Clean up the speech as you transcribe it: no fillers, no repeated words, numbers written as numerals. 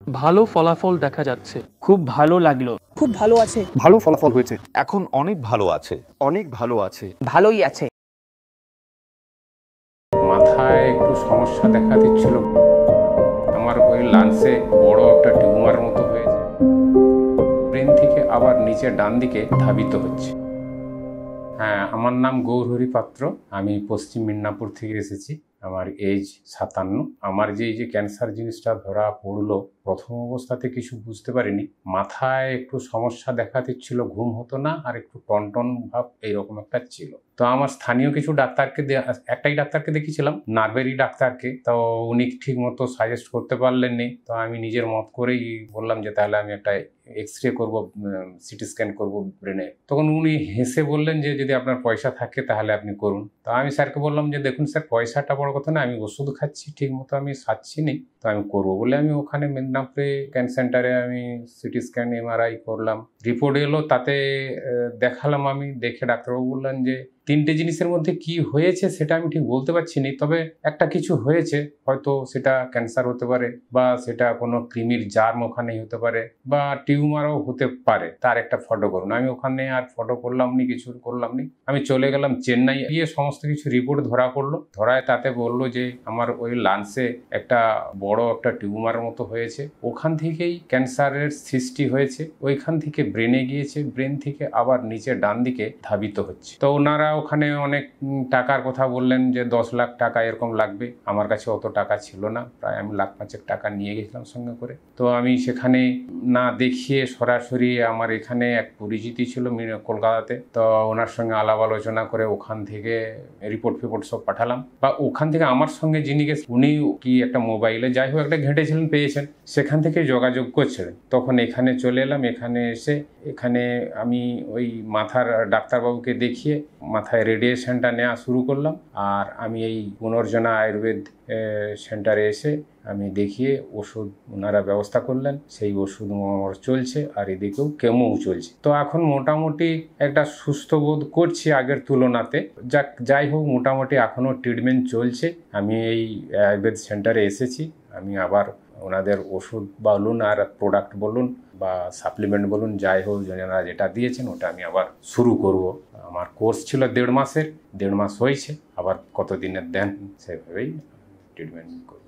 ভালো ফলাফল দেখা যাচ্ছে। খুব ভালো লাগলো। খুব ভালো আছে। ভালো ফলাফল হয়েছে। এখন অনেক ভালো আছে। অনেক ভালো আছে। ভালোই আছে। মাথায় একটু সমস্যা দেখা দিচ্ছিল। আমার ওই লাংসে বড় একটা টিউমার মতো হয়েছে। ব্রেন থেকে আবার নিচে ডান দিকে ধাবিত হচ্ছে। হ্যাঁ, আমার নাম গৌরহরি পাত্র। আমি পশ্চিম মিদনাপুর থেকে এসেছি। আমার এজ 57। আমার যে এই যে ক্যান্সার জিনিসটা ধরা পড়লো, প্রথম অবস্থাতে কিছু বুঝতে পারিনি। মাথায় একটু সমস্যা দেখা দিচ্ছিল, ঘুম হতো না, আর একটু টনটন ভাব এইরকম একটা ছিল। তো আমার স্থানীয় কিছু ডাক্তারকে একটাই ডাক্তারকে দেখিয়েছিলাম, নার্ভেরই ডাক্তারকে। তো উনি ঠিক মতো সাজেস্ট করতে পারলেননি। তো আমি নিজের মত করেই বললাম যে তাহলে আমি একটা এক্স-রে করবো, সিটি স্ক্যান করবো ব্রেনে। তখন উনি হেসে বললেন যে যদি আপনার পয়সা থাকে তাহলে আপনি করুন। তো আমি স্যারকে বললাম যে দেখুন স্যার, পয়সাটা বড় কথা না, আমি ওষুধ খাচ্ছি ঠিক মতো, আমি সাচ্ছি নি, তো আমি করবো বলে আমি ওখানে মেদিনীপুরে ক্যান্সার সেন্টারে আমি সিটি স্ক্যান এমআরআই করলাম। রিপোর্ট এলো, তাতে দেখালাম। আমি দেখে ডাক্তারবাবু বললেন যে তিনটে জিনিসের মধ্যে কি হয়েছে সেটা আমি ঠিক বলতে পারছি না, তবে একটা কিছু হয়েছে, হয়তো সেটা ক্যান্সার হতে পারে, বা সেটা কোনো কৃমির জার্ম ওখানেই হতে পারে, বা টিউমারও হতে পারে। তার একটা ফটো করুন। আমি ওখানে আর ফটো করলাম নি, কিছু করলাম নি। আমি চলে গেলাম চেন্নাই। গিয়ে সমস্ত কিছু রিপোর্ট ধরা পড়লো। ধরায় তাতে বললো যে আমার ওই লাংসে একটা বড় একটা টিউমার মতো হয়েছে, ওখান থেকেই ক্যান্সারের সৃষ্টি হয়েছে, ওইখান থেকে ব্রেনে গিয়েছে, ব্রেন থেকে আবার নিচে ডান দিকে ধাবিত হচ্ছে। তো ওনারা ওখানে অনেক টাকার কথা বললেন যে 10 লাখ টাকা এরকম লাগবে। আমার কাছে অত টাকা ছিল না, প্রায় আমি 1,05,000 টাকা নিয়ে গেছিলাম সঙ্গে করে। তো আমি সেখানে না দেখিয়ে সরাসরি আমার এখানে এক পরিচিতি ছিল কলকাতাতে, তো ওনার সঙ্গে আলাপ আলোচনা করে ওখান থেকে রিপোর্ট ফিপোর্ট সব পাঠালাম। বা ওখান থেকে আমার সঙ্গে যিনি গেছে উনি কি একটা মোবাইলে যাই হোক একটা ঘেঁটেছিলেন, পেয়েছেন, সেখান থেকে যোগাযোগ করছিলেন। তখন এখানে চলে এলাম। এখানে এসে এখানে আমি ওই মাথার ডাক্তারবাবুকে দেখিয়ে মাথায় রেডিয়েশনটা নেওয়া শুরু করলাম। আর আমি এই পুনর্জনা আয়ুর্বেদ সেন্টারে এসে আমি দেখিয়ে ওষুধ ওনারা ব্যবস্থা করলেন, সেই ওষুধ আমার চলছে, আর এদিকেও কেমোও চলছে। তো এখন মোটামুটি একটা সুস্থ বোধ করছি আগের তুলনাতে। যাই হোক, মোটামুটি এখনও ট্রিটমেন্ট চলছে। আমি এই আয়ুর্বেদ সেন্টারে এসেছি। আমি আবার ওনাদের ওষুধ বলুন আর প্রোডাক্ট বলুন বা সাপ্লিমেন্ট বলুন, যাই হোক ওনারা যেটা দিয়েছেন ওটা আমি আবার শুরু করব। আমার কোর্স ছিল 1.5 মাসের, 1.5 মাস হয়েছে, আবার কতদিনের দেন সেভাবেই ট্রিটমেন্ট করব।